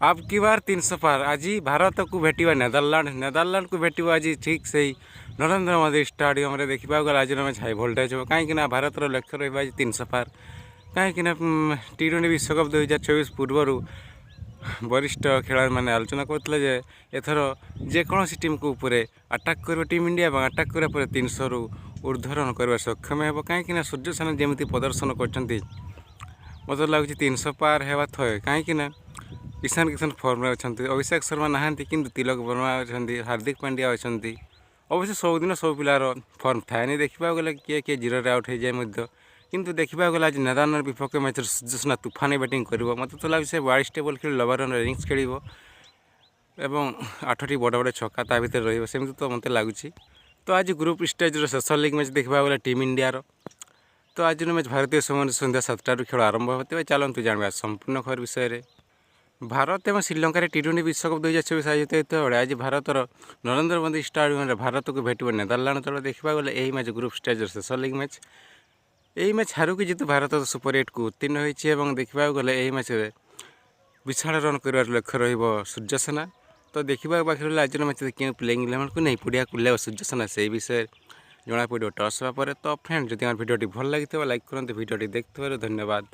अब की बार 300 पार आज भारत को भेटा नेदरलैंड को भेट आज ठीक से नरेंद्र मोदी स्टाडियम देखा गला आज मैच हाई भोल्टेज हो कहीं भारत लक्ष्य रहा आज 300 पार कहीं T20 विश्वकप 2024 पूर्वर वरिष्ठ खेला मैंने आलोचना करते एथर जेकोसी टीम को ऊपर अटाक कर टीम इंडिया और अटाक कर 300 रु ऊर्ध्वरण कर सक्षम हो कहीं सूर्यसेना जमी प्रदर्शन कर मतलब लगुच 300 पार होगा थे कहीं ईशान किशन फॉर्म में अच्छा अभिषेक शर्मा नहांती किंतु तिलक वर्मा अच्छा हार्दिक पांड्या अच्छा अवश्य सबुदिन सब पिलार फॉर्म थाए देखा गले किए किए जीरो आउट हो जाए किंतु देखा गला आज नेदरलैंड विपक्ष मैच सूर्यसेना तूफानी बैटिंग कर मत तो लगे 42 टेबल खेल 90 रन इनिंग्स खेल एवं 8टी बड़ बड़ छक्का ता भर रही तो मत लगुच तो आज ग्रुप स्टेज शेष लीग मैच देखा गला टीम इंडिया तो आज मैच भारतीय समय सन्ध्या 7टार खेल आरंभ होते चलते जाना संपूर्ण खबर विषय भारत और श्रीलंकार T20 विश्वकप 2024 आयोजित होता बेले आज भारतर नरेंद्र मोदी स्टाडियम भारत को भेट नेदरलैंड दल देखा गले यही मैच ग्रुप स्टेज शेष लीग मैच यही मैच हारू कि जीतु भारत सुपर 8 को उत्तीर्ण होती देखा गले यही मैच विशाल रन कर लक्ष्य रूर्यसेना तो देखा बाकी आज मैच क्यों प्लेइंग 11 को नहीं पड़िया कुल्ले सूर्यसेना से विषय जना पड़ो टॉस होगा तो फ्रेंड जब भिडियो भल लगी लाइक करूँ भिडियो देखते धन्यवाद।